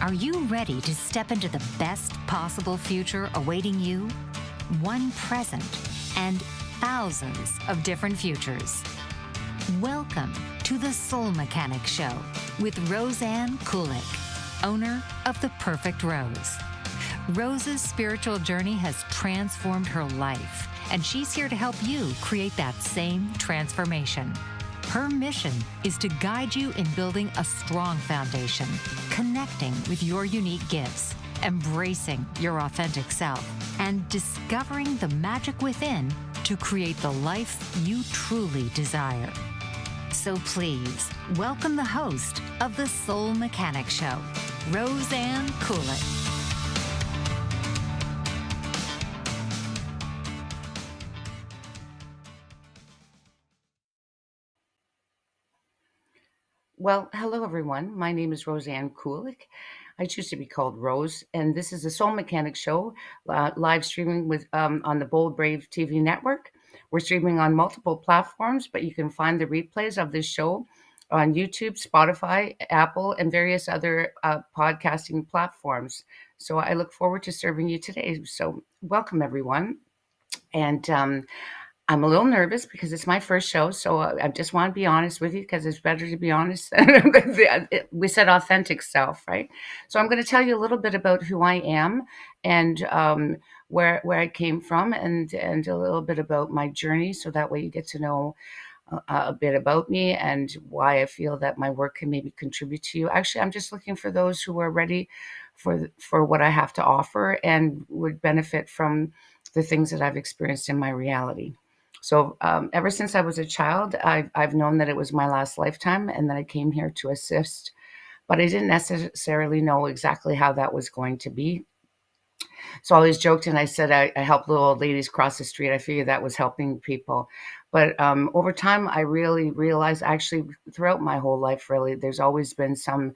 Are you ready to step into the best possible future awaiting you? One present and thousands of different futures. Welcome to the Soul Mechanic Show with Roseanne Kulyk, owner of The Perfect Rose. Rose's spiritual journey has transformed her life, and she's here to help you create that same transformation. Her mission is to guide you in building a strong foundation, connecting with your unique gifts, embracing your authentic self, and discovering the magic within to create the life you truly desire. So please, welcome the host of the Soul Mechanic Show, Roseanne Kulyk. Well, hello everyone. My name is Roseanne Kulyk. I choose to be called Rose, and this is the Soul Mechanic Show, live streaming with on the Bold Brave TV network. We're streaming on multiple platforms, but you can find the replays of this show on YouTube, Spotify, Apple, and various other podcasting platforms. So I look forward to serving you today. So welcome everyone, and I'm a little nervous because it's my first show, so I just want to be honest with you because it's better to be honest than we said authentic self, right? So I'm going to tell you a little bit about who I am and where I came from and a little bit about my journey, so that way you get to know a bit about me and why I feel that my work can maybe contribute to you. Actually, I'm just looking for those who are ready for what I have to offer and would benefit from the things that I've experienced in my reality. So ever since I was a child, I've known that it was my last lifetime and that I came here to assist, but I didn't necessarily know exactly how that was going to be. So I always joked and I said I helped little old ladies cross the street. I figured that was helping people. But over time, I really realized, actually, throughout my whole life, really, there's always been some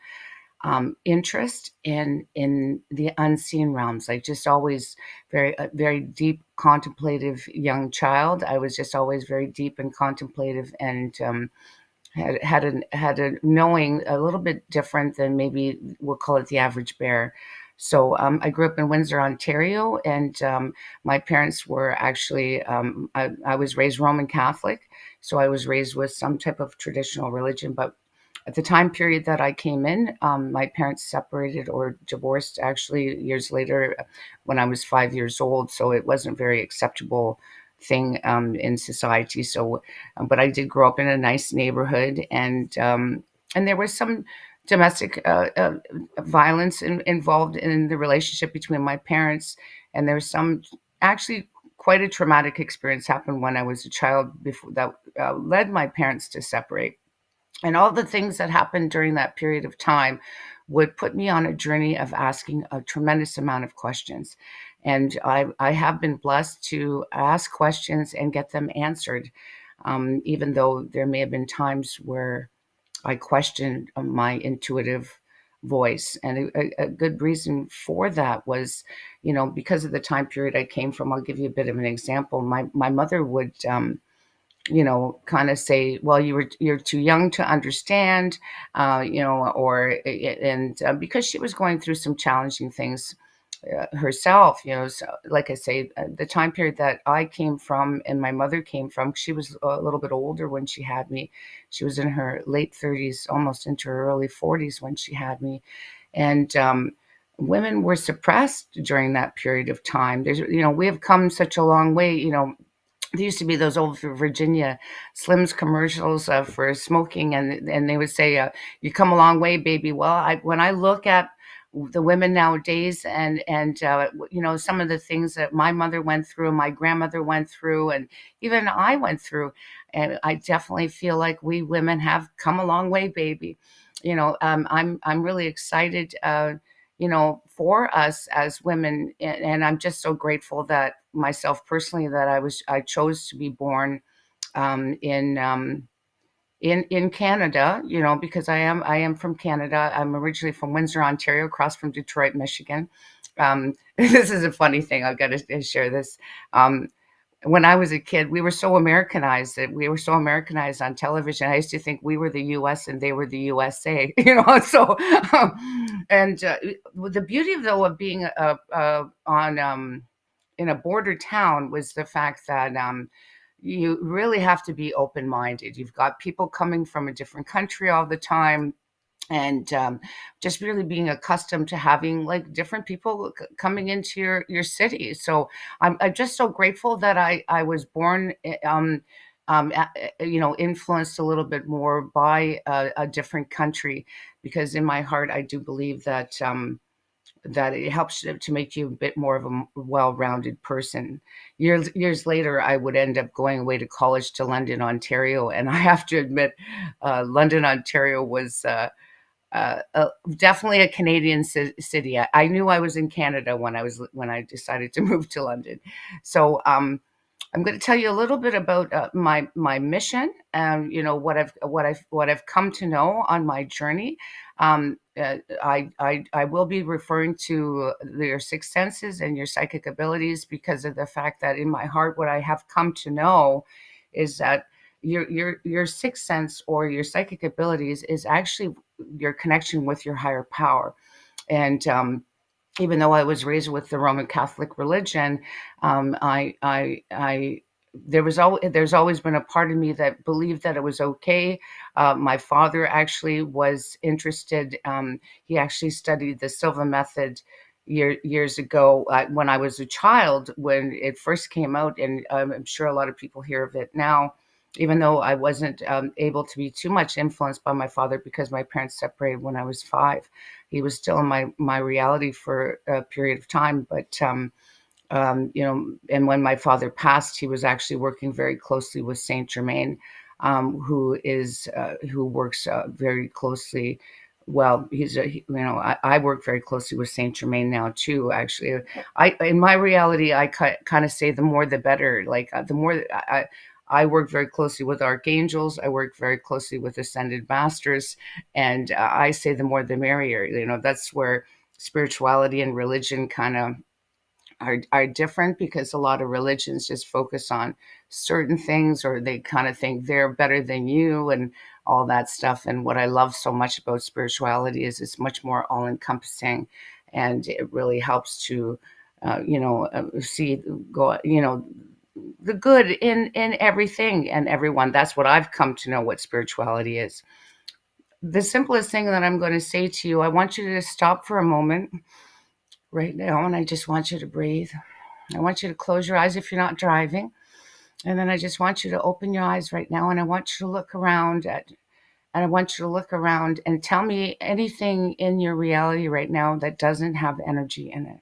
interest in the unseen realms. Like just always very deep contemplative young child. I was just always very deep and contemplative, and had a knowing a little bit different than maybe we'll call it the average bear. So I grew up in Windsor, Ontario, and my parents were actually, I was raised Roman Catholic, so I was raised with some type of traditional religion. But at the time period that I came in, my parents separated or divorced actually years later when I was 5 years old. So it wasn't a very acceptable thing in society. So, but I did grow up in a nice neighborhood, and there was some domestic violence involved in the relationship between my parents, and there was some actually quite a traumatic experience happened when I was a child before that led my parents to separate. And all the things that happened during that period of time would put me on a journey of asking a tremendous amount of questions. And I have been blessed to ask questions and get them answered, even though there may have been times where I questioned my intuitive voice. And a good reason for that was, because of the time period I came from. I'll give you a bit of an example. My mother would kind of say, well, you're too young to understand, because she was going through some challenging things herself, so like I say, the time period that I came from and my mother came from, she was a little bit older when she had me. She was in her late 30s, almost into her early 40s when she had me. And women were suppressed during that period of time. We have come such a long way. There used to be those old Virginia Slims commercials for smoking, and they would say, "You come a long way, baby." Well, when I look at the women nowadays, and some of the things that my mother went through, and my grandmother went through, and even I went through, and I definitely feel like we women have come a long way, baby. I'm really excited. For us as women, and I'm just so grateful that myself personally that I chose to be born in Canada, because I am from Canada. I'm originally from Windsor, Ontario, across from Detroit, Michigan. This is a funny thing. I've got to share this. when I was a kid, we were so Americanized that we were so Americanized on television. I used to think we were the U.S. and they were the USA, So, and the beauty though of being on in a border town was the fact that you really have to be open minded. You've got people coming from a different country all the time, and just really being accustomed to having like different people coming into your city. So I'm just so grateful that I was born influenced a little bit more by a different country, because in my heart I do believe that that it helps to make you a bit more of a well-rounded person. Years later, I would end up going away to college to London, Ontario, and I have to admit, London, Ontario was definitely a Canadian city. I knew I was in Canada when I decided to move to London. So I'm going to tell you a little bit about my mission, and what I've come to know on my journey. I will be referring to your sixth senses and your psychic abilities, because of the fact that in my heart, what I have come to know is that your sixth sense or your psychic abilities is actually your connection with your higher power. And even though I was raised with the Roman Catholic religion, I there's always been a part of me that believed that it was okay. My father actually was interested. He actually studied the Silva method years ago, when I was a child, when it first came out, and I'm sure a lot of people hear of it now. Even though I wasn't able to be too much influenced by my father, because my parents separated when I was 5, he was still in my reality for a period of time. But and when my father passed, he was actually working very closely with Saint Germain, who works very closely. Well, I work very closely with Saint Germain now too. Actually, in my reality, I kind of say the more the better. Like the more I work very closely with archangels. I work very closely with ascended masters, and I say the more the merrier. That's where spirituality and religion kind of are different, because a lot of religions just focus on certain things, or they kind of think they're better than you and all that stuff. And what I love so much about spirituality is it's much more all-encompassing, and it really helps to see go the good in everything and everyone. That's what I've come to know what spirituality is. The simplest thing that I'm going to say to you, I want you to stop for a moment right now, and I just want you to breathe. I want you to close your eyes if you're not driving. And then I just want you to open your eyes right now, and I want you to look around and I want you to look around and tell me anything in your reality right now that doesn't have energy in it.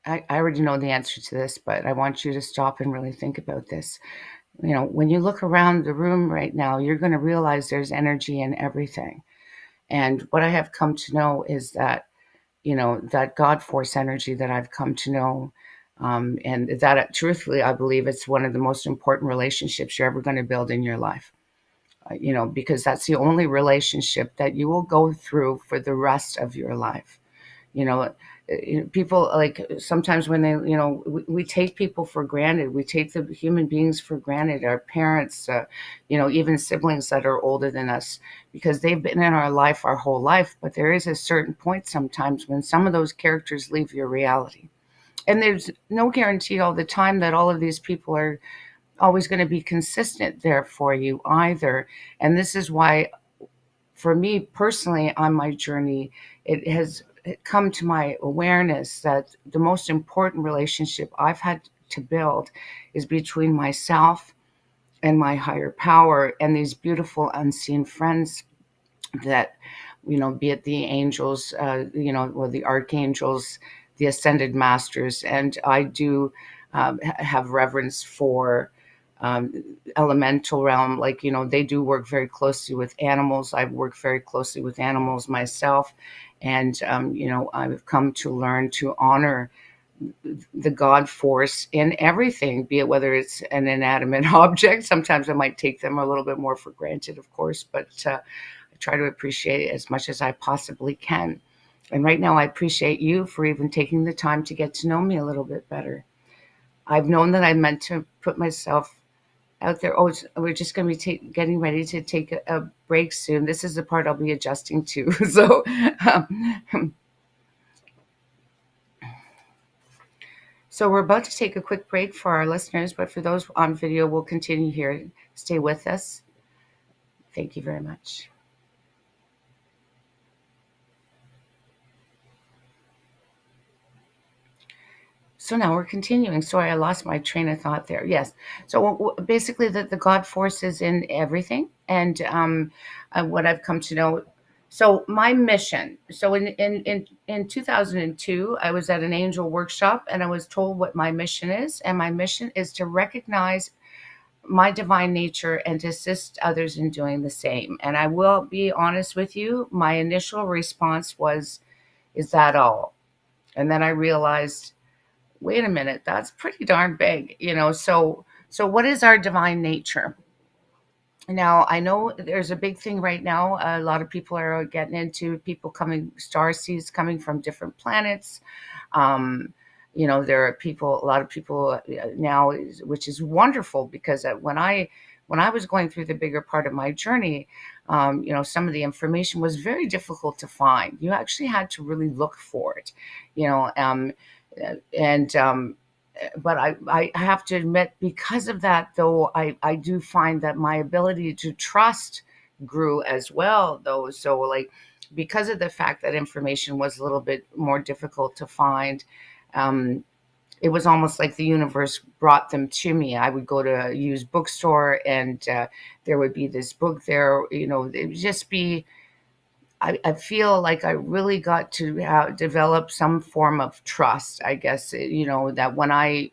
I already know the answer to this, but I want you to stop and really think about this. When you look around the room right now, you're going to realize there's energy in everything. And what I have come to know is that that God force energy that I've come to know. And that, truthfully, I believe it's one of the most important relationships you're ever going to build in your life. Because that's the only relationship that you will go through for the rest of your life. You know, people, like, sometimes when they, we take people for granted. We take the human beings for granted, our parents, even siblings that are older than us, because they've been in our life our whole life. But there is a certain point sometimes when some of those characters leave your reality. And there's no guarantee all the time that all of these people are always going to be consistent there for you either. And this is why, for me personally, on my journey, it has come to my awareness that the most important relationship I've had to build is between myself and my higher power, and these beautiful unseen friends that, be it the angels, or the archangels, the ascended masters. And I do have reverence for elemental realm. Like, they do work very closely with animals. I've worked very closely with animals myself. And, I've come to learn to honor the God force in everything, be it whether it's an inanimate object. Sometimes I might take them a little bit more for granted, of course, but I try to appreciate it as much as I possibly can. And right now, I appreciate you for even taking the time to get to know me a little bit better. I've known that I meant to put myself out there. Oh, we're just going to be getting ready to take a break soon. This is the part I'll be adjusting to. So, um, so we're about to take a quick break for our listeners, but for those on video, we'll continue here. Stay with us. Thank you very much. So now we're continuing. Sorry, I lost my train of thought there. Yes. So basically, the God force is in everything, and what I've come to know. So my mission. So in 2002, I was at an angel workshop, and I was told what my mission is, and my mission is to recognize my divine nature and to assist others in doing the same. And I will be honest with you. My initial response was, "Is that all?" And then I realized, wait a minute, that's pretty darn big, so what is our divine nature? Now, I know there's a big thing right now. A lot of people are getting into people coming, star seeds coming from different planets. um, there are people, a lot of people now, which is wonderful, because when I was going through the bigger part of my journey, some of the information was very difficult to find. You actually had to really look for it, you know, and but I have to admit, because of that, though, I do find that my ability to trust grew as well, though. So, like, because of the fact that information was a little bit more difficult to find, um, it was almost like the universe brought them to me. I would go to a used bookstore, and there would be this book there. It would just be, I feel like I really got to develop some form of trust, I guess, that when I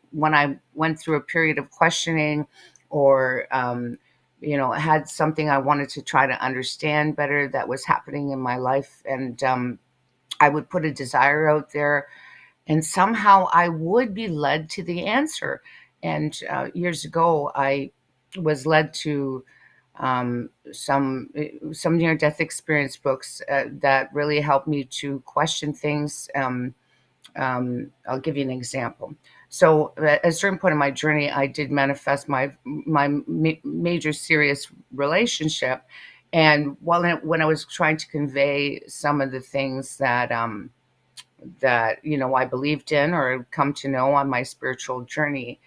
went through a period of questioning, or had something I wanted to try to understand better that was happening in my life, and I would put a desire out there, and somehow I would be led to the answer. And years ago, I was led to some near death experience books that really helped me to question things. I'll give you an example. So at a certain point in my journey, I did manifest my major serious relationship, and when I was trying to convey some of the things that I believed in or had come to know on my spiritual journey,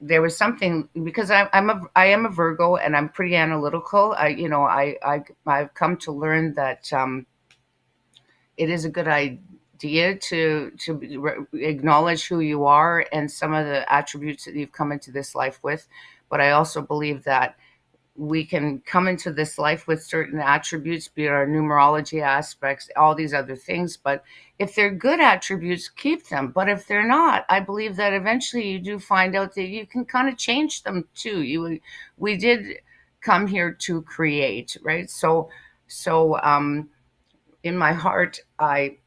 there was something, because I am a Virgo, and I'm pretty analytical. I've come to learn that it is a good idea to acknowledge who you are and some of the attributes that you've come into this life with. But I also believe that we can come into this life with certain attributes, be it our numerology aspects, all these other things. But if they're good attributes, keep them. But if they're not, I believe that eventually you do find out that you can kind of change them too. We did come here to create, right? So in my heart, I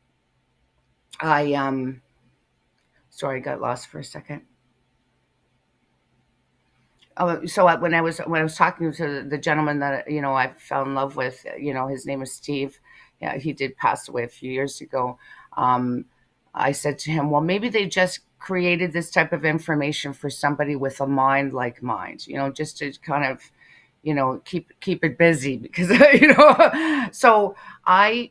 sorry, I got lost for a second. Oh, so when I was talking to the gentleman that I fell in love with, his name is Steve. Yeah, he did pass away a few years ago. Um, I said to him, "Well, maybe they just created this type of information for somebody with a mind like mine, just to kind of, keep it busy because So I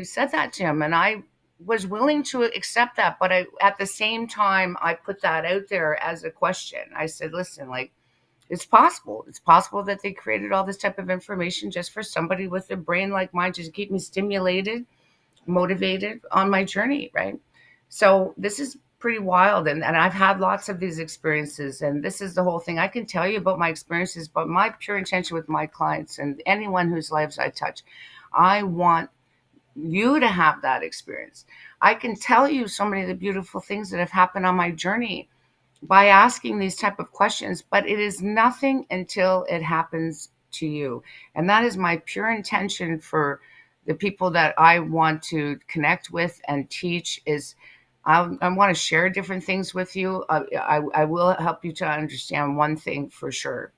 said that to him, and I was willing to accept that, but at the same time, I put that out there as a question. I said, listen, like, it's possible. It's possible that they created all this type of information just for somebody with a brain like mine, just to keep me stimulated, motivated on my journey, right? So this is pretty wild. And I've had lots of these experiences. And this is the whole thing. I can tell you about my experiences, but my pure intention with my clients and anyone whose lives I touch, I want you to have that experience. I can tell you so many of the beautiful things that have happened on my journey by asking these type of questions, but it is nothing until it happens to you. And that is my pure intention for the people that I want to connect with and teach is I want to share different things with you. I will help you to understand one thing for sure.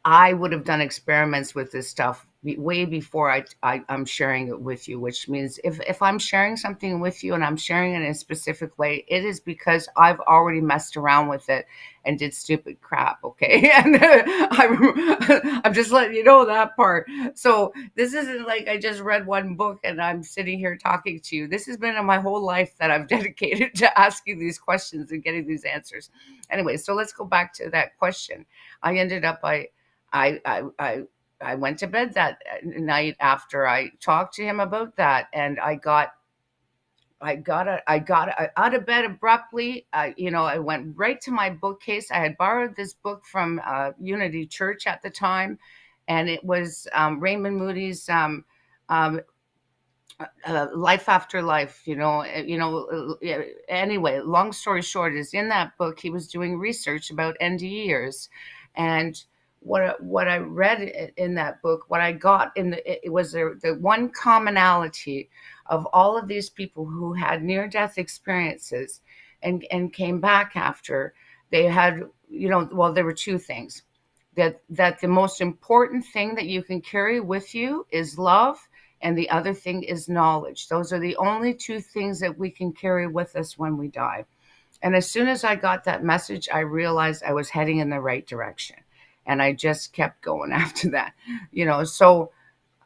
I would have done experiments with this stuff way before I'm sharing it with you, which means if I'm sharing something with you and I'm sharing it in a specific way, it is because I've already messed around with it and did stupid crap. Okay. And I'm just letting you know that part. So this isn't like I just read one book and I'm sitting here talking to you. This has been my whole life that I've dedicated to asking these questions and getting these answers. Anyway, so let's go back to that question. I ended up by I I I I went to bed that night after I talked to him about that, and I got out of bed abruptly. I went right to my bookcase. I had borrowed this book from Unity Church at the time, and it was Raymond Moody's Life After Life. Yeah, anyway, long story short is in that book he was doing research about NDEers, and what I read in that book, what I got it was the one commonality of all of these people who had near death experiences and came back after they had, well, there were two things. That the most important thing that you can carry with you is love, and the other thing is knowledge. Those are the only two things that we can carry with us when we die. And as soon as I got that message, I realized I was heading in the right direction. And I just kept going after that. So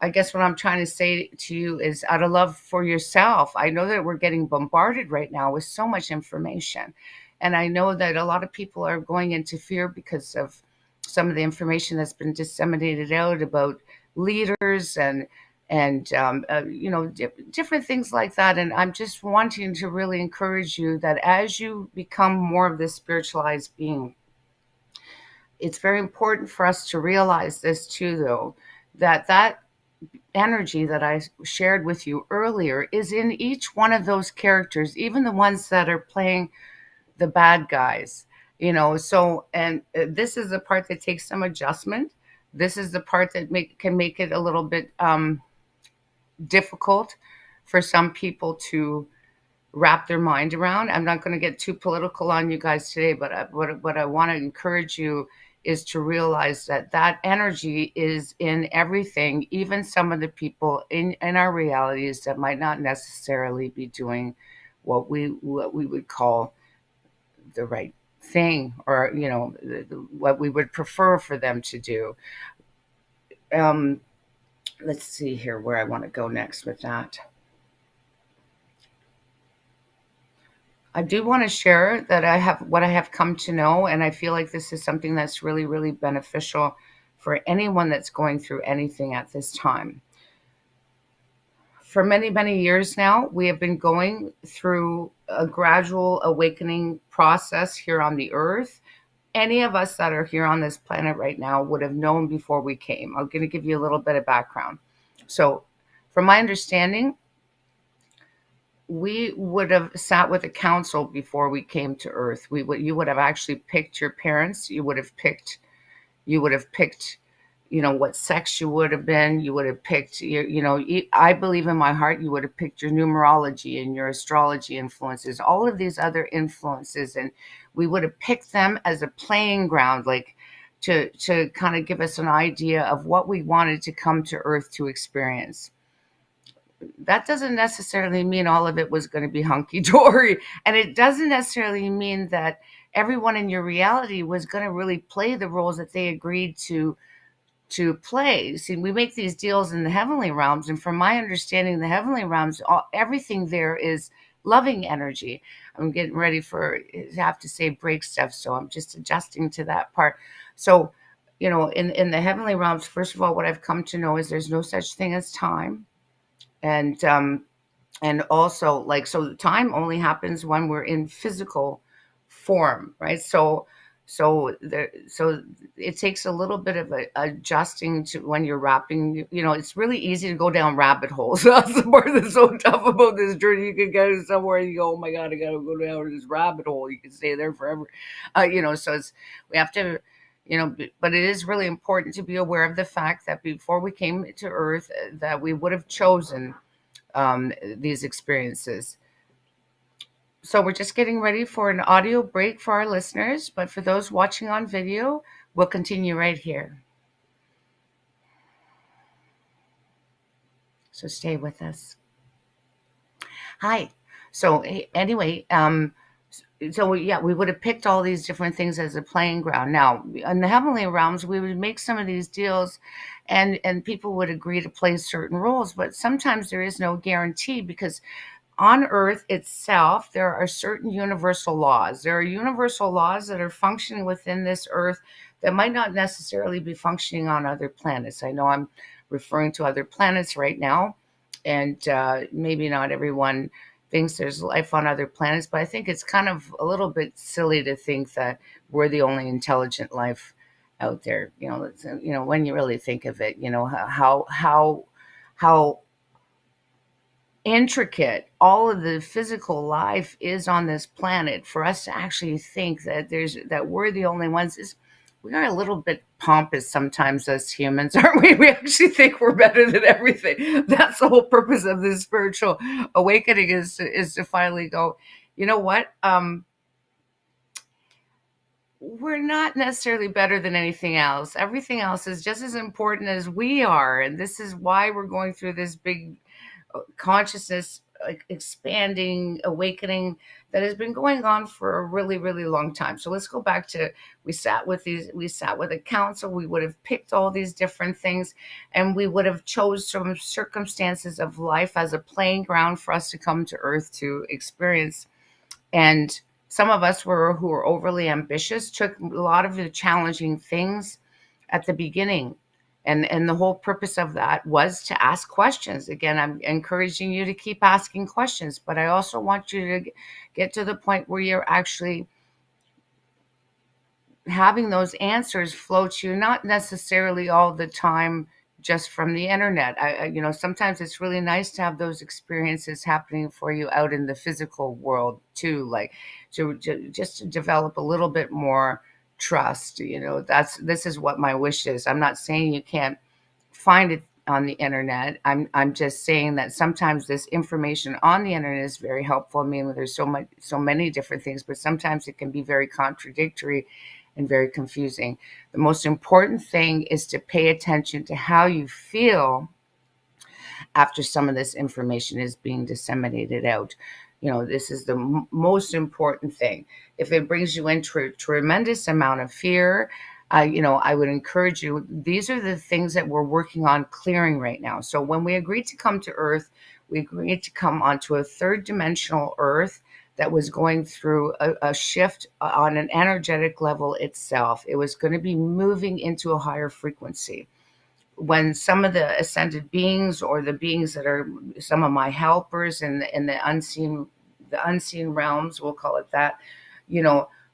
I guess what I'm trying to say to you is out of love for yourself. I know that we're getting bombarded right now with so much information. And I know that a lot of people are going into fear because of some of the information that's been disseminated out about leaders and different things like that. And I'm just wanting to really encourage you that as you become more of this spiritualized being, it's very important for us to realize this too, though, that energy that I shared with you earlier is in each one of those characters, even the ones that are playing the bad guys. So, and this is the part that takes some adjustment. This is the part that can make it a little bit difficult for some people to wrap their mind around. I'm not going to get too political on you guys today, but what I want to encourage you is to realize that energy is in everything, even some of the people in our realities that might not necessarily be doing what we would call the right thing, or what we would prefer for them to do. um, let's see here where I want to go next with that. I do want to share that I have what I have come to know, and I feel like this is something that's really, really beneficial for anyone that's going through anything at this time. For many, many years now, we have been going through a gradual awakening process here on the earth. Any of us that are here on this planet right now would have known before we came. I'm going to give you a little bit of background. So, from my understanding, we would have sat with a council before we came to earth. You would have actually picked your parents. You would have picked what sex you would have been. You would have picked I believe in my heart you would have picked your numerology and your astrology influences, all of these other influences, and we would have picked them as a playing ground, like to kind of give us an idea of what we wanted to come to earth to experience. That doesn't necessarily mean all of it was going to be hunky dory. And it doesn't necessarily mean that everyone in your reality was going to really play the roles that they agreed to play. See, we make these deals in the heavenly realms, and from my understanding, the heavenly realms, everything there is loving energy. I'm getting ready for have to say break stuff, so I'm just adjusting to that part. So, in the heavenly realms, first of all, what I've come to know is there's no such thing as time, and also, like, so time only happens when we're in physical form, right? So it takes a little bit of adjusting to when you're wrapping. It's really easy to go down rabbit holes. That's the part that's so tough about this journey. You can go somewhere and you go, oh my god, I gotta go down this rabbit hole. You can stay there forever. So we have to, but it is really important to be aware of the fact that before we came to earth, that we would have chosen these experiences. So we're just getting ready for an audio break for our listeners, but for those watching on video, we'll continue right here. So stay with us. Hi. So anyway, so yeah, we would have picked all these different things as a playing ground. Now, in the heavenly realms, we would make some of these deals, and people would agree to play certain roles, but sometimes there is no guarantee because on Earth itself, there are certain universal laws. There are universal laws that are functioning within this Earth that might not necessarily be functioning on other planets. I know I'm referring to other planets right now, and maybe not everyone thinks there's life on other planets, but I think it's kind of a little bit silly to think that we're the only intelligent life out there. When you really think of it, how intricate all of the physical life is on this planet. For us to actually think that we're the only ones is, we are a little bit pompous sometimes as humans, aren't we? We actually think we're better than everything. That's the whole purpose of this spiritual awakening, is to finally go, you know what, we're not necessarily better than anything else. Everything else is just as important as we are, and this is why we're going through this big consciousness, like, expanding awakening that has been going on for a really, really long time. So let's go back to, we sat with a council, we would have picked all these different things, and we would have chose some circumstances of life as a playing ground for us to come to Earth to experience. And some of us who were overly ambitious took a lot of the challenging things at the beginning. And the whole purpose of that was to ask questions. Again, I'm encouraging you to keep asking questions, but I also want you to get to the point where you're actually having those answers flow to you, not necessarily all the time just from the internet. Sometimes it's really nice to have those experiences happening for you out in the physical world too, like just to develop a little bit more trust. This is what my wish is. I'm not saying you can't find it on the internet. I'm just saying that sometimes this information on the internet is very helpful. I mean, there's so many different things, but sometimes it can be very contradictory and very confusing. The most important thing is to pay attention to how you feel after some of this information is being disseminated out. This is the most important thing. If it brings you into a tremendous amount of fear, I would encourage you. These are the things that we're working on clearing right now. So when we agreed to come to Earth, we agreed to come onto a third dimensional Earth that was going through a shift on an energetic level itself. It was going to be moving into a higher frequency. When some of the ascended beings, or the beings that are some of my helpers in the unseen realms, we'll call it that,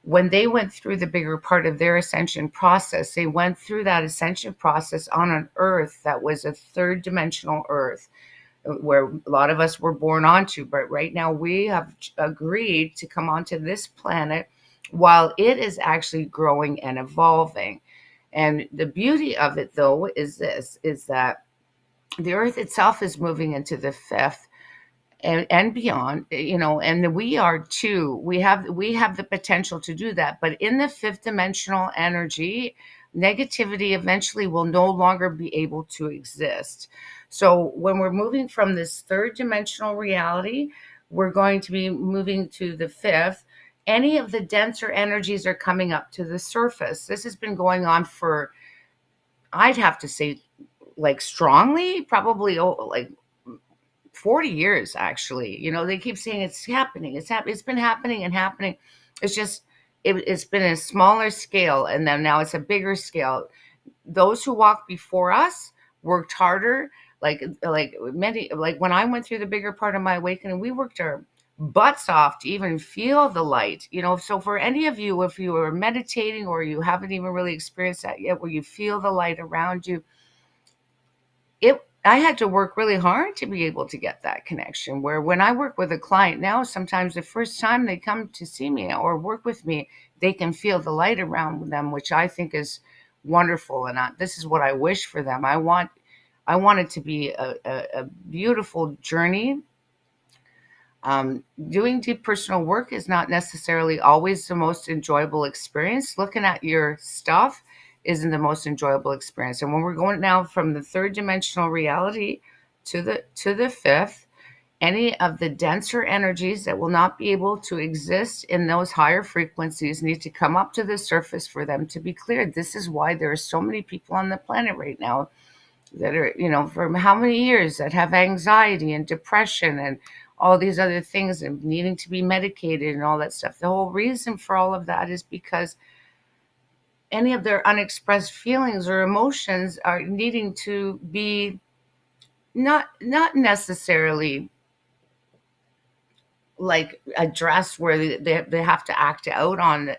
when they went through the bigger part of their ascension process, they went through that ascension process on an Earth that was a third dimensional Earth, where a lot of us were born onto. But right now we have agreed to come onto this planet while it is actually growing and evolving. And the beauty of it, though, is that the Earth itself is moving into the fifth and beyond, and we are too. We have the potential to do that. But in the fifth dimensional energy, negativity eventually will no longer be able to exist. So when we're moving from this third dimensional reality, we're going to be moving to the fifth. Any of the denser energies are coming up to the surface. This has been going on for, I'd have to say, like, strongly, probably like 40 years, actually. They keep saying it's happening. It's been happening and happening. It's just, it's been a smaller scale, and then now it's a bigger scale. Those who walked before us worked harder. Like when I went through the bigger part of my awakening, we worked our butts off to even feel the light. So for any of you, if you are meditating or you haven't even really experienced that yet, where you feel the light around you, I had to work really hard to be able to get that connection. Where when I work with a client now, sometimes the first time they come to see me or work with me, they can feel the light around them, which I think is wonderful. And this is what I wish for them. I want it to be a beautiful journey. Doing deep personal work is not necessarily always the most enjoyable experience. Looking at your stuff isn't the most enjoyable experience. And when we're going now from the third dimensional reality to the fifth. Any of the denser energies that will not be able to exist in those higher frequencies need to come up to the surface for them to be cleared. This is why there are so many people on the planet right now that are, for how many years, that have anxiety and depression and all these other things and needing to be medicated and all that stuff. The whole reason for all of that is because any of their unexpressed feelings or emotions are needing to be not necessarily like address where they have to act out on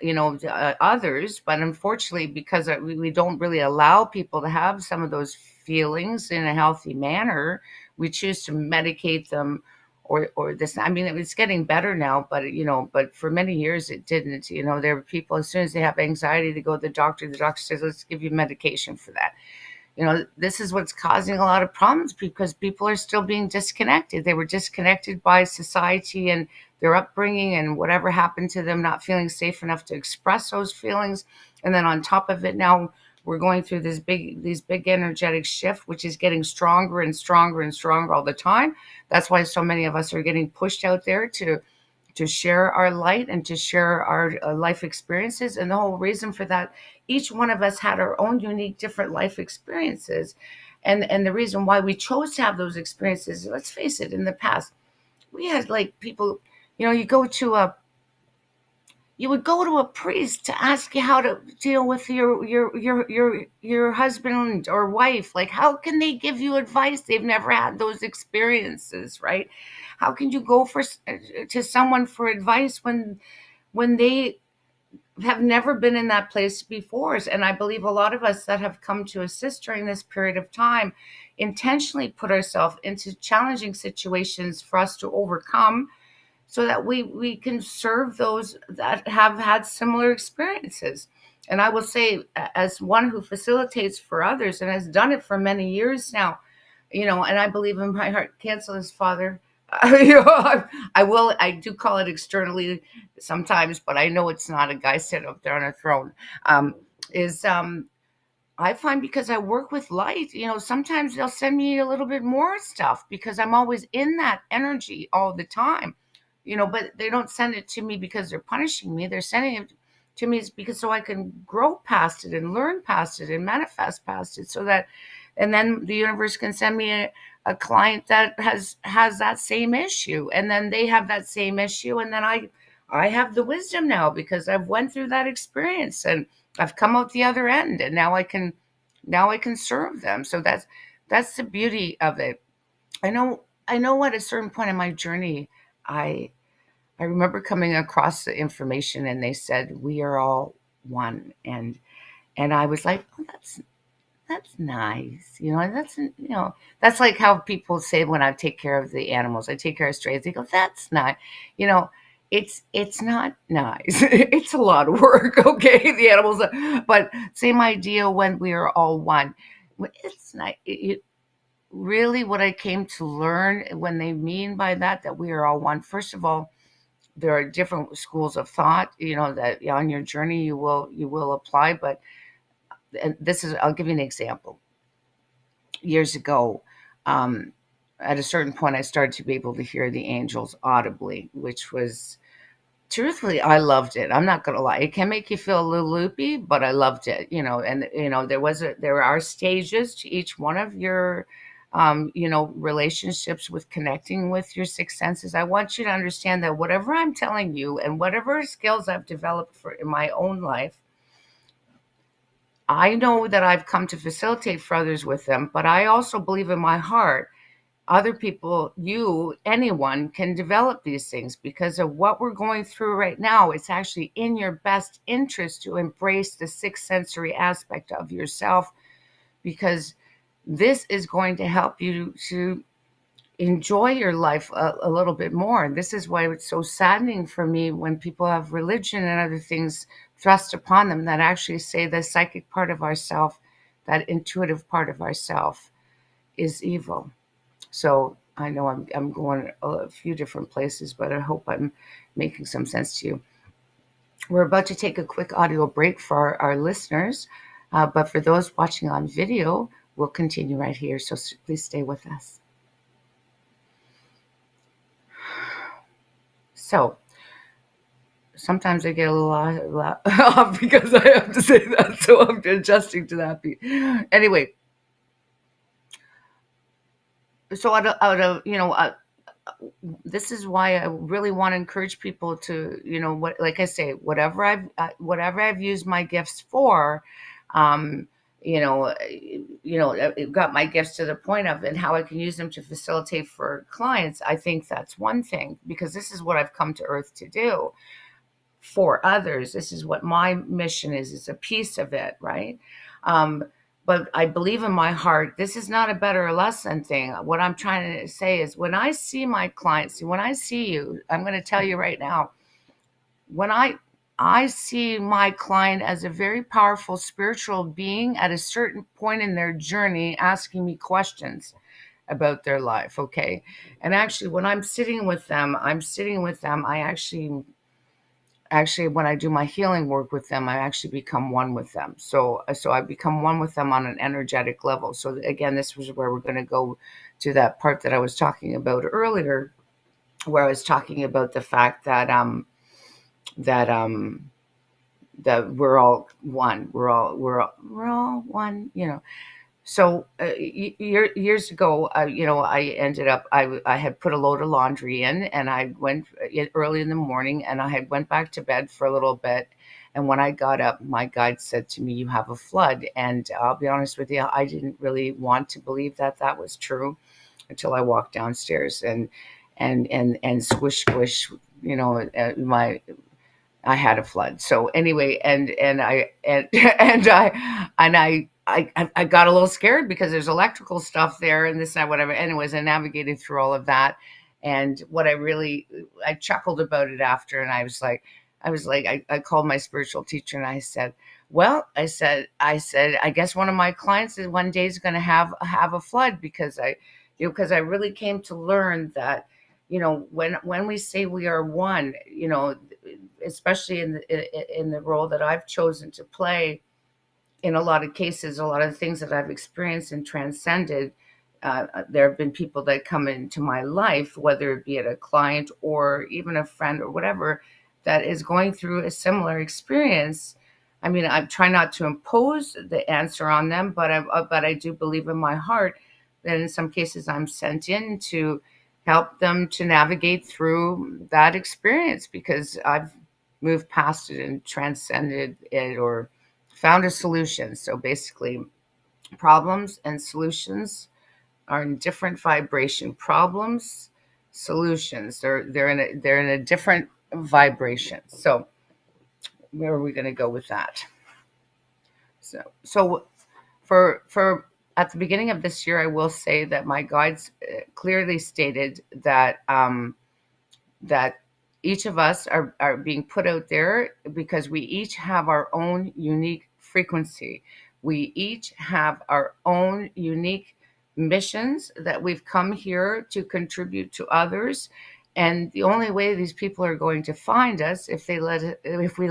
others, but unfortunately, because we don't really allow people to have some of those feelings in a healthy manner, we choose to medicate them, or this. I mean, it's getting better now, but for many years it didn't. There were people, as soon as they have anxiety, they go to the doctor. The doctor says, let's give you medication for that. This is what's causing a lot of problems, because people are still being disconnected. They were disconnected by society and their upbringing and whatever happened to them, not feeling safe enough to express those feelings. And then on top of it, now we're going through these big energetic shift, which is getting stronger and stronger and stronger all the time. That's why so many of us are getting pushed out there to share our light and to share our life experiences. And the whole reason for that, each one of us had our own unique, different life experiences. And the reason why we chose to have those experiences, let's face it, in the past, we had like people, you would go to a priest to ask you how to deal with your husband or wife. Like, how can they give you advice? They've never had those experiences, right? How can you go to someone for advice when they have never been in that place before? And I believe a lot of us that have come to assist during this period of time intentionally put ourselves into challenging situations for us to overcome, so that we can serve those that have had similar experiences. And I will say, as one who facilitates for others and has done it for many years now, and I believe in my heart, cancel his father. I do call it externally sometimes, but I know it's not a guy sitting up there on a throne. Is I find, because I work with light, sometimes they'll send me a little bit more stuff because I'm always in that energy all the time. But they don't send it to me because they're punishing me. They're sending it to me because so I can grow past it and learn past it and manifest past it, and then the universe can send me a client that has that same issue, and then they have that same issue, and then I have the wisdom now because I've went through that experience and I've come out the other end, and now I can serve them. So that's the beauty of it. I know at a certain point in my journey, I I remember coming across the information and they said we are all one, and I was like, oh, that's nice. That's like how people say when I take care of the animals, I take care of strays. They go, that's not, you know, it's not nice. It's a lot of work. Okay, the animals, but same idea when we are all one. It's not. Really, what I came to learn when they mean by that we are all one. First of all, there are different schools of thought, that on your journey you will apply. But and this is, I'll give you an example. Years ago, um, at a certain point, I started to be able to hear the angels audibly, which was, truthfully, I loved it. I'm not gonna lie. It can make you feel a little loopy, but I loved it. And there are stages to each one of your relationships with connecting with your six senses. I want you to understand that whatever I'm telling you and whatever skills I've developed for in my own life, I know that I've come to facilitate for others with them, but I also believe in my heart other people, anyone can develop these things because of what we're going through right now. It's actually in your best interest to embrace the sixth sensory aspect of yourself, because this is going to help you to enjoy your life a little bit more. And this is why it's so saddening for me when people have religion and other things thrust upon them that actually say the psychic part of ourself, that intuitive part of ourself, is evil. So I know I'm going a few different places, but I hope I'm making some sense to you. We're about to take a quick audio break for our listeners, but for those watching on video, we'll continue right here. So please stay with us. So sometimes I get a lot off because I have to say that, so I'm adjusting to that. Anyway, so this is why I really want to encourage people to, what, like I say, whatever I've used my gifts for, um, got my gifts to the point of and how I can use them to facilitate for clients. I think that's one thing, because this is what I've come to Earth to do for others. This is what my mission is. It's a piece of it, right? Um, but I believe in my heart, this is not a better or less than thing. What I'm trying to say is, when I see my clients, when I see you, I'm going to tell you right now, when I see my client as a very powerful spiritual being at a certain point in their journey, asking me questions about their life, okay? And actually, when I'm sitting with them, I actually, when I do my healing work with them, I actually become one with them. So I become one with them on an energetic level. So again, this was where we're going to go to that part that I was talking about earlier, where I was talking about the fact that that we're all one. We're all one. So years ago, I ended up, I had put a load of laundry in, and I went early in the morning, and I had went back to bed for a little bit. And when I got up, my guide said to me, "You have a flood." And I'll be honest with you, I didn't really want to believe that that was true until I walked downstairs, and squish squish, my I had a flood. So anyway, and I and and I got a little scared because there's electrical stuff there and this and that, whatever. Anyways, I navigated through all of that, and I chuckled about it after, and I called my spiritual teacher and I said, "Well," I said, "I guess one of my clients is one day is going to have a flood, because I really came to learn that." When we say we are one, especially in the role that I've chosen to play, in a lot of cases, a lot of things that I've experienced and transcended, there have been people that come into my life, whether it be a client or even a friend or whatever, that is going through a similar experience. I mean, I try not to impose the answer on them, but I do believe in my heart that in some cases I'm sent in to help them to navigate through that experience, because I've moved past it and transcended it, or found a solution. So basically, problems and solutions are in different vibration. Problems, solutions, they're in a different vibration. So where are we going to go with that? So for at the beginning of this year, I will say that my guides clearly stated that each of us are being put out there because we each have our own unique frequency. We each have our own unique missions that we've come here to contribute to others. And the only way these people are going to find us if we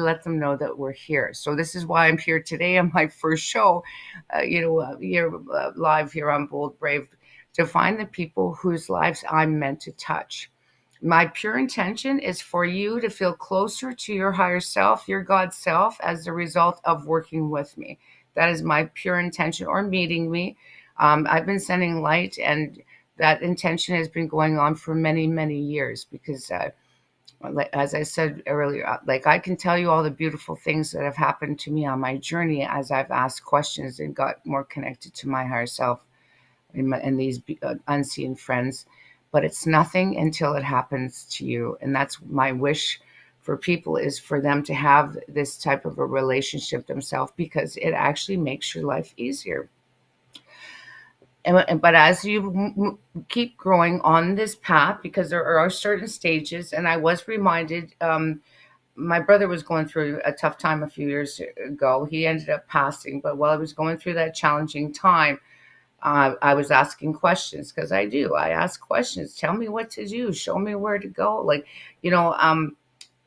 let them know that we're here. So this is why I'm here today on my first show, here live here on Bold Brave, to find the people whose lives I'm meant to touch. My pure intention is for you to feel closer to your higher self, your God self, as a result of working with me. That is my pure intention, or meeting me. I've been sending light, and that intention has been going on for many, many years, because, as I said earlier, like, I can tell you all the beautiful things that have happened to me on my journey as I've asked questions and got more connected to my higher self and these unseen friends. But it's nothing until it happens to you. And that's my wish for people, is for them to have this type of a relationship themselves, because it actually makes your life easier. But as you keep growing on this path, because there are certain stages, and I was reminded, my brother was going through a tough time a few years ago. He ended up passing, but while I was going through that challenging time, I was asking questions, because I do. I ask questions. Tell me what to do. Show me where to go. Like, you know,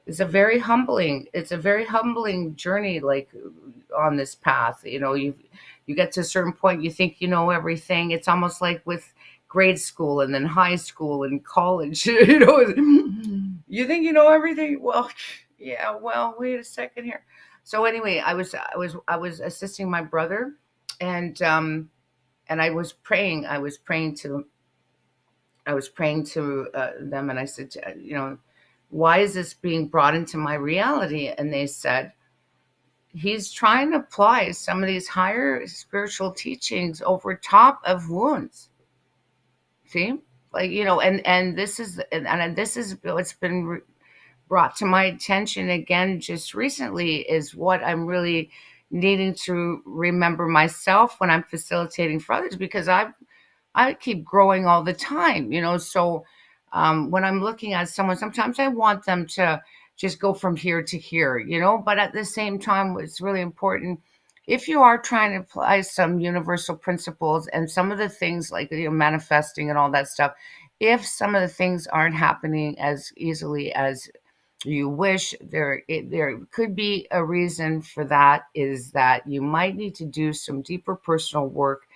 it's a very humbling journey, like, on this path. You get to a certain point, you think you know everything. It's almost like with grade school and then high school and college. You think you know everything? Well, yeah. Well, wait a second here. So anyway, I was assisting my brother, and I was praying. I was praying to them, and I said, why is this being brought into my reality? And they said, he's trying to apply some of these higher spiritual teachings over top of wounds. See, like and this is what's been brought to my attention again just recently, is what I'm really needing to remember myself when I'm facilitating for others, because I keep growing all the time, So when I'm looking at someone, sometimes I want them to just go from here to here, But at the same time, it's really important, if you are trying to apply some universal principles and some of the things like manifesting and all that stuff, if some of the things aren't happening as easily as you wish, there could be a reason for that, is that you might need to do some deeper personal work,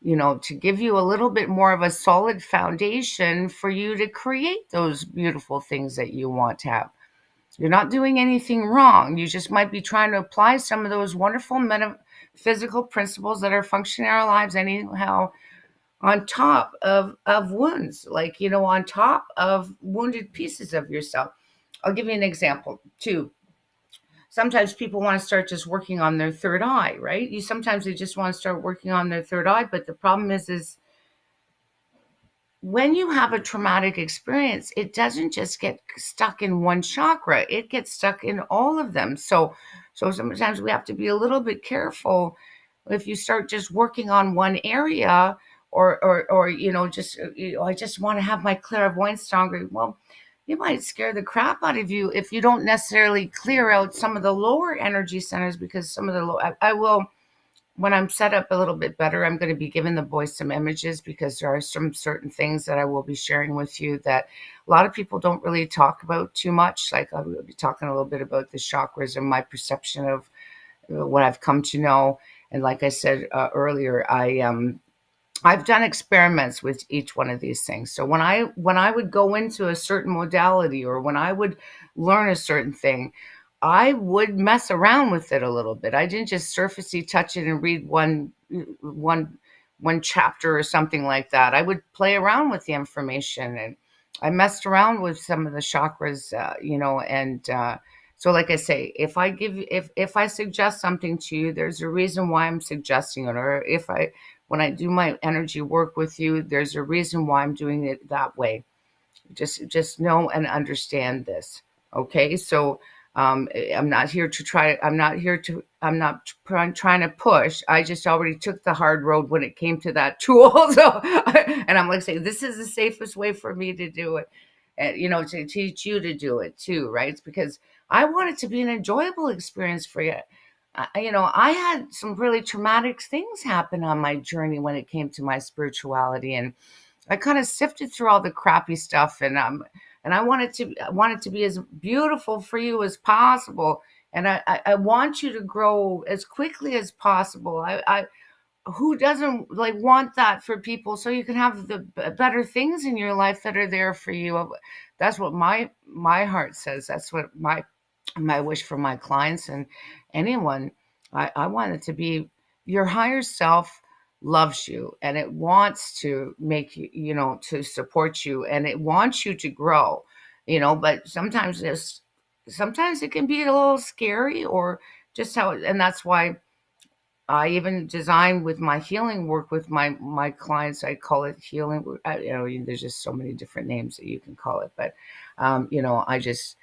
to give you a little bit more of a solid foundation for you to create those beautiful things that you want to have. You're not doing anything wrong. You just might be trying to apply some of those wonderful metaphysical principles that are functioning in our lives anyhow, on top of wounds, like, on top of wounded pieces of yourself. I'll give you an example too. Sometimes people want to start just working on their third eye, right? Sometimes they just want to start working on their third eye, but the problem is when you have a traumatic experience, it doesn't just get stuck in one chakra, it gets stuck in all of them. So sometimes we have to be a little bit careful if you start just working on one area, or just I just want to have my clairvoyance stronger. Well, you might scare the crap out of you if you don't necessarily clear out some of the lower energy centers, because some of the I will, when I'm set up a little bit better, I'm going to be giving the boys some images, because there are some certain things that I will be sharing with you that a lot of people don't really talk about too much. Like, I will be talking a little bit about the chakras and my perception of what I've come to know. And like I said earlier, I've done experiments with each one of these things. So when I would go into a certain modality, or when I would learn a certain thing, I would mess around with it a little bit. I didn't just surfacey touch it and read one one chapter or something like that. I would play around with the information, and I messed around with some of the chakras, and so like I say, if I suggest something to you, there's a reason why I'm suggesting it. Or if I when I do my energy work with you, there's a reason why I'm doing it that way. Just know and understand this. Okay, so I'm not here to try. I'm not trying to push. I just already took the hard road when it came to that tool. So, and I'm like saying, this is the safest way for me to do it, and to teach you to do it too, right? It's because I want it to be an enjoyable experience for you. I had some really traumatic things happen on my journey when it came to my spirituality, and I kind of sifted through all the crappy stuff, and I want it to be as beautiful for you as possible, and I want you to grow as quickly as possible. I Who doesn't like want that for people, so you can have the better things in your life that are there for you. That's what my heart says. That's what my wish for my clients and anyone. I want it to be, your higher self loves you, and it wants to make you, to support you, and it wants you to grow, but sometimes it can be a little scary, or just how, and that's why I even design with my healing work with my clients. I call it healing. There's just so many different names that you can call it, but I just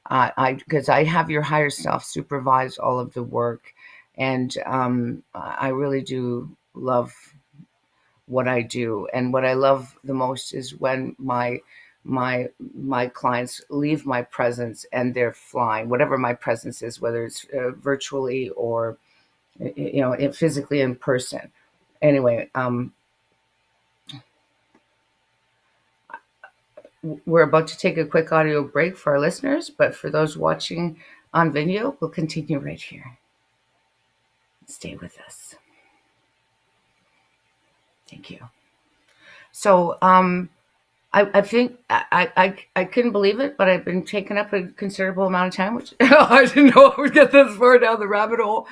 because I have your higher self supervise all of the work, and I really do love what I do. And what I love the most is when my clients leave my presence and they're flying, whatever my presence is, whether it's virtually or physically in person. Anyway, we're about to take a quick audio break for our listeners, but for those watching on video, we'll continue right here. Stay with us. Thank you. So, I think I couldn't believe it, but I've been taking up a considerable amount of time, which I didn't know I would get this far down the rabbit hole.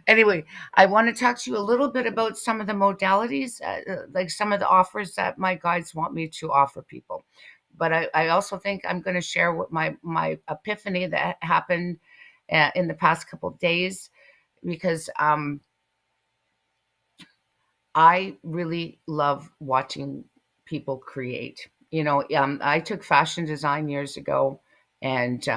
Anyway, I want to talk to you a little bit about some of the modalities, like some of the offers that my guides want me to offer people. But I also think I'm going to share what my epiphany that happened in the past couple of days, because I really love watching people create. I took fashion design years ago, and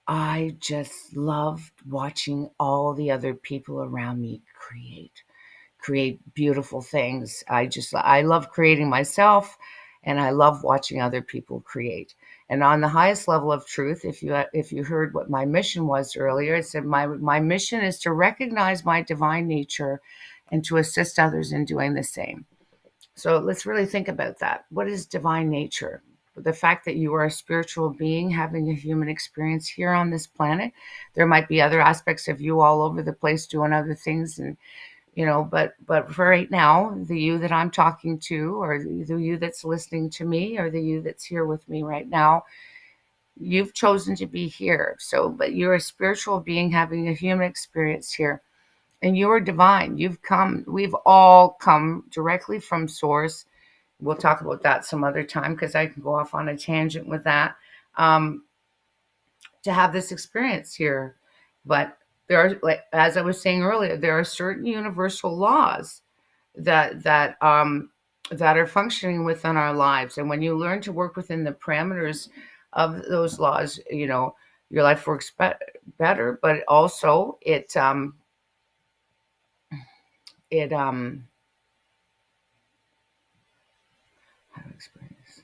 I just loved watching all the other people around me create beautiful things. I love creating myself, and I love watching other people create. And on the highest level of truth, if you heard what my mission was earlier, it said my mission is to recognize my divine nature and to assist others in doing the same. So let's really think about that. What is divine nature? The fact that you are a spiritual being having a human experience here on this planet. There might be other aspects of you all over the place doing other things, and but for right now, the you that I'm talking to, or the you that's listening to me, or the you that's here with me right now, you've chosen to be here. So, but you're a spiritual being having a human experience here, and you are divine. We've all come directly from source. We'll talk about that some other time, because I can go off on a tangent with that. Um, to have this experience here. But there are, like as I was saying earlier, there are certain universal laws that are functioning within our lives, and when you learn to work within the parameters of those laws, your life works better. But also, it how to explain this?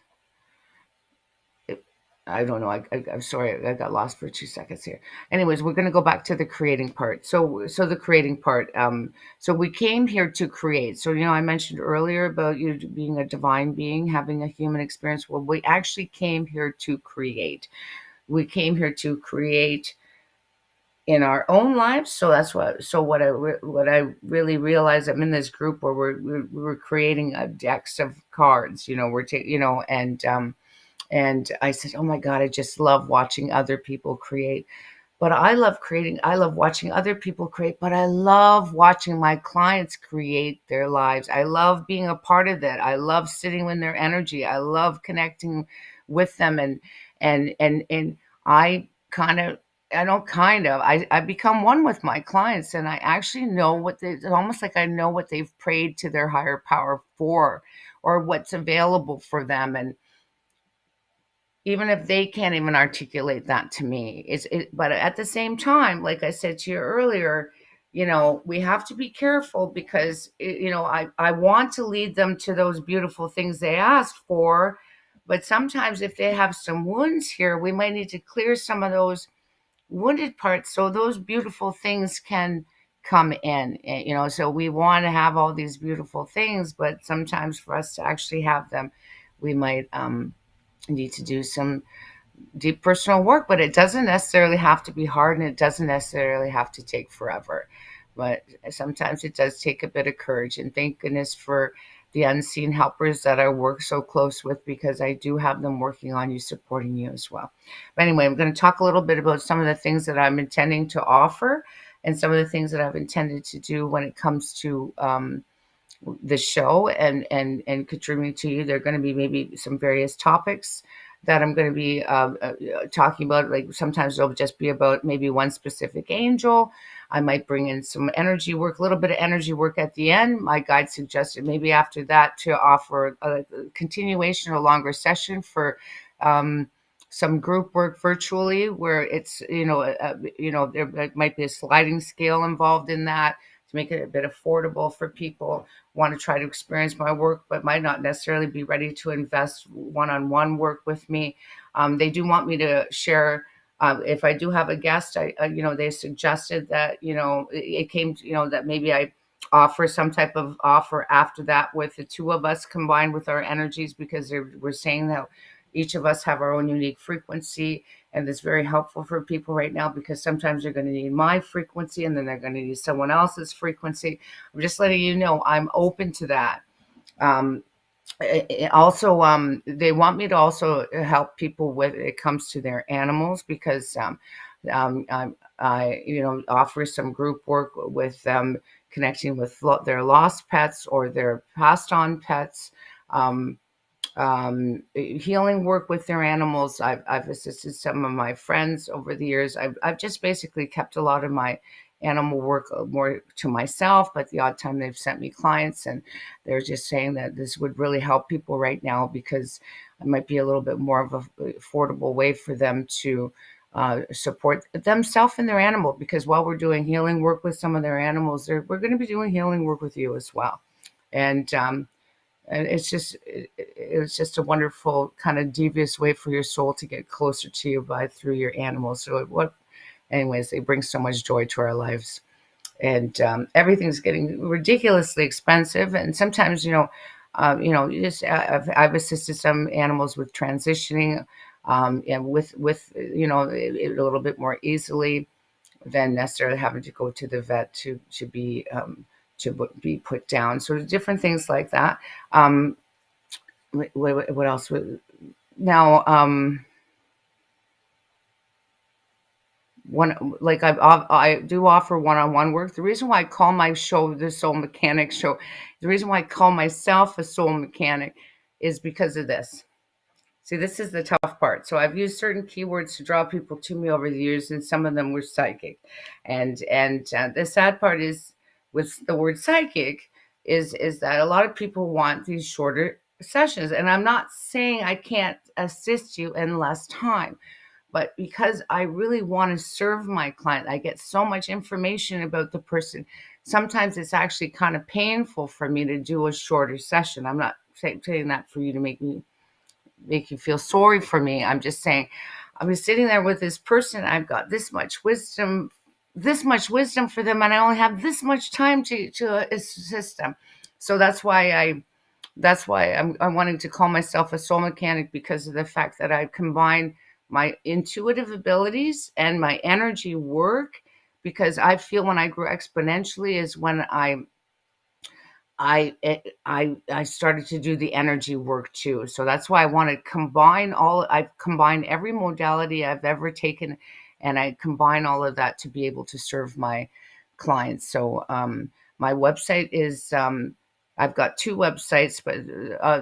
I don't know. I'm sorry. I got lost for 2 seconds here. Anyways, we're going to go back to the creating part. So the creating part. So we came here to create. So, I mentioned earlier about you being a divine being, having a human experience. Well, we actually came here to create. We came here to create in our own lives. So that's what I really realized. I'm in this group where we're creating a decks of cards. We're taking, and I said, "Oh my God, I just love watching other people create." But I love creating, I love watching other people create, but I love watching my clients create their lives. I love being a part of that. I love sitting in their energy. I love connecting with them, and I kind of I don't kind of I become one with my clients, and I actually know it's almost like I know what they've prayed to their higher power for, or what's available for them. And even if they can't even articulate that to me, but at the same time, like I said to you earlier, we have to be careful, because I want to lead them to those beautiful things they asked for. But sometimes if they have some wounds here, we might need to clear some of those wounded parts so those beautiful things can come in. So we want to have all these beautiful things, but sometimes for us to actually have them, we might need to do some deep personal work. But it doesn't necessarily have to be hard, and it doesn't necessarily have to take forever. But sometimes it does take a bit of courage, and thank goodness for the unseen helpers that I work so close with, because I do have them working on you, supporting you as well. But anyway, I'm going to talk a little bit about some of the things that I'm intending to offer, and some of the things that I've intended to do when it comes to the show, and contributing to you. There are going to be maybe some various topics that I'm going to be talking about. Like sometimes it'll just be about maybe one specific angel. I might bring in some energy work, a little bit of energy work at the end. My guide suggested maybe after that to offer a continuation, a longer session for some group work virtually, where it's there might be a sliding scale involved in that, to make it a bit affordable for people want to try to experience my work, but might not necessarily be ready to invest one-on-one work with me. They do want me to share. If I do have a guest, they suggested that, it came to, that maybe I offer some type of offer after that with the two of us combined with our energies, because we're saying that each of us have our own unique frequency, and it's very helpful for people right now, because sometimes they're going to need my frequency, and then they're going to need someone else's frequency. I'm just letting you know I'm open to that. Um, Also, they want me to also help people when it comes to their animals because I offer some group work with them connecting with their lost pets or their passed on pets. Um, Healing work with their animals. I've assisted some of my friends over the years. I've just basically kept a lot of my animal work more to myself, but the odd time they've sent me clients and they're just saying that this would really help people right now because it might be a little bit more of a affordable way for them to support themselves and their animal, because while we're doing healing work with some of their animals, we're going to be doing healing work with you as well. And it's just a wonderful kind of devious way for your soul to get closer to you by through your animals. So anyways, they bring so much joy to our lives, and everything's getting ridiculously expensive. And sometimes, you just I've assisted some animals with transitioning, and with a little bit more easily than necessarily having to go to the vet to be put down. So different things like that. Um, what else? Now, one like I do offer one-on-one work. The reason why I call my show the Soul Mechanic Show, the reason why I call myself a soul mechanic, is because of this. See, this is the tough part. So I've used certain keywords to draw people to me over the years, and some of them were psychic. And the sad part is with the word psychic is that a lot of people want these shorter sessions. And I'm not saying I can't assist you in less time, but because I really want to serve my client, I get so much information about the person. Sometimes it's actually kind of painful for me to do a shorter session. I'm not saying that for you to make you feel sorry for me. I'm just saying, I was sitting there with this person. I've got this much wisdom for them, and I only have this much time to assist them. So that's why I'm wanting to call myself a soul mechanic, because of the fact that I combine my intuitive abilities and my energy work. Because I feel when I grew exponentially is when I started to do the energy work too. So that's why I want to combine I've combined every modality I've ever taken, and I combine all of that to be able to serve my clients. So my website is I've got two websites, but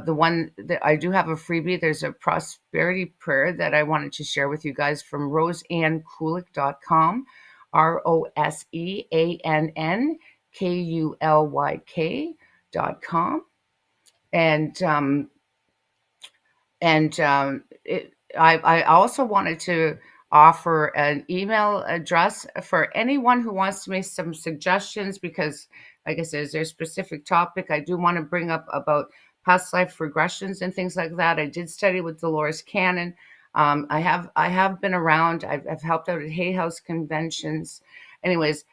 the one that I do have a freebie. There's a prosperity prayer that I wanted to share with you guys from roseannkulyk.com, ROSEANNKULYK.com. And I also wanted to offer an email address for anyone who wants to make some suggestions, because like I said, is there a specific topic I do want to bring up about past life regressions and things like that. I did study with Dolores Cannon. I have been around. I've helped out at Hay House conventions. Anyways,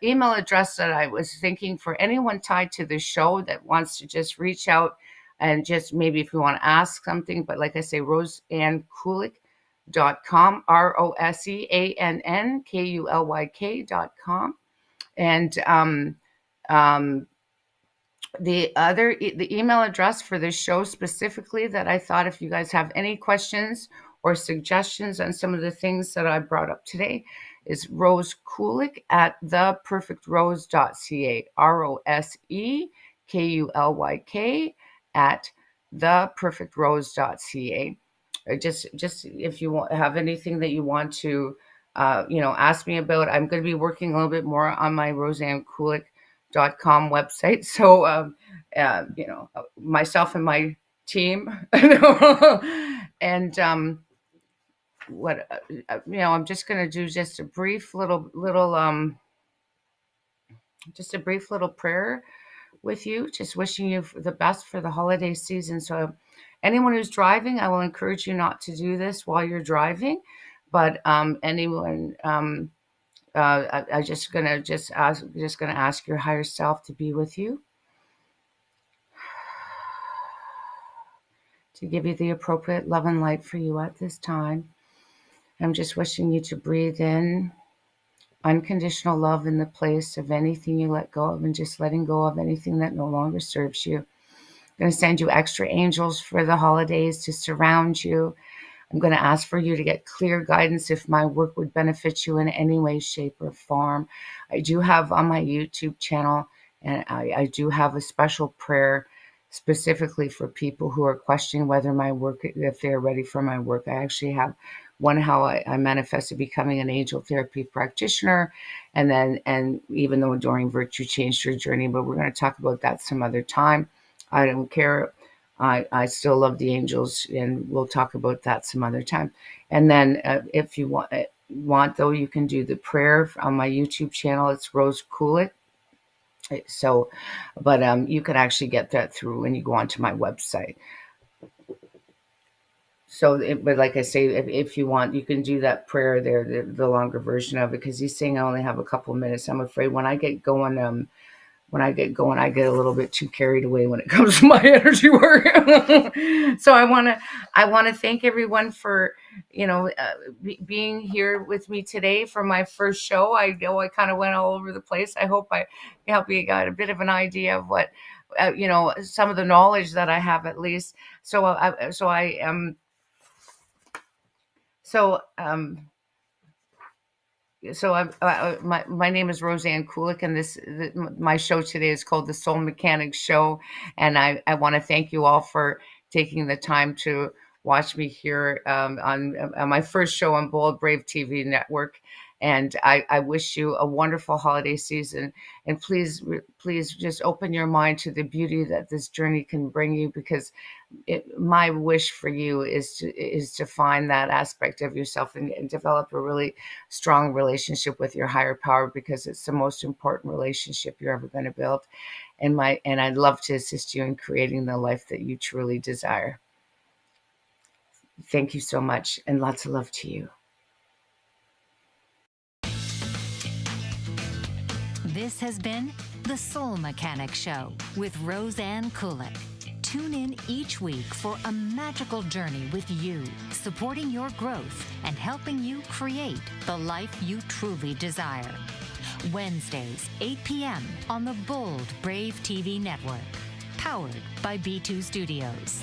email address that I was thinking for anyone tied to the show that wants to just reach out, and just maybe if you want to ask something. But like I say, roseannkulyk.com, ROSEANNKULYK.com. And um, the email address for this show specifically, that I thought if you guys have any questions or suggestions on some of the things that I brought up today, is Rose Kulyk at theperfectrose.ca, ROSEKULYK at theperfectrose.ca. Just if you have anything that you want to ask me about, I'm going to be working a little bit more on my roseannkulyk.com website. So myself and my team and what I'm just going to do just a brief little prayer with you, just wishing you the best for the holiday season. So anyone who's driving, I will encourage you not to do this while you're driving, but anyone I just gonna ask your higher self to be with you, to give you the appropriate love and light for you at this time. I'm just wishing you to breathe in unconditional love in the place of anything you let go of, and just letting go of anything that no longer serves you. going to send you extra angels for the holidays to surround you. I'm going to ask for you to get clear guidance if my work would benefit you in any way, shape, or form. I do have on my YouTube channel, and I do have a special prayer specifically for people who are questioning whether my work, if they're ready for my work. I actually have one, how I manifested becoming an angel therapy practitioner, and even though during Virtue changed your journey, but we're going to talk about that some other time. I don't care. I still love the angels, and we'll talk about that some other time. And then if you want though, you can do the prayer on my YouTube channel. It's Rose Kulyk. So, but you can actually get that through when you go onto my website. So, but like I say, if you want, you can do that prayer there, the longer version of it, because he's saying I only have a couple of minutes. I'm afraid when I get going, I get a little bit too carried away when it comes to my energy work. So I want to thank everyone for, being here with me today for my first show. I know I kind of went all over the place. I hope I help you got a bit of an idea of what, some of the knowledge that I have at least. So I am. So my name is Roseanne Kulyk, and my show today is called the Soul Mechanics Show, and I want to thank you all for taking the time to watch me here on my first show on Bold Brave TV Network. And I wish you a wonderful holiday season, and please just open your mind to the beauty that this journey can bring you, because my wish for you is to find that aspect of yourself, and develop a really strong relationship with your higher power, because it's the most important relationship you're ever going to build. And I'd love to assist you in creating the life that you truly desire. Thank you so much, and lots of love to you. This has been the Soul Mechanic Show with Roseanne Kulyk. Tune in each week for a magical journey with you, supporting your growth and helping you create the life you truly desire. Wednesdays, 8 p.m. on the Bold Brave TV Network, powered by B2 Studios.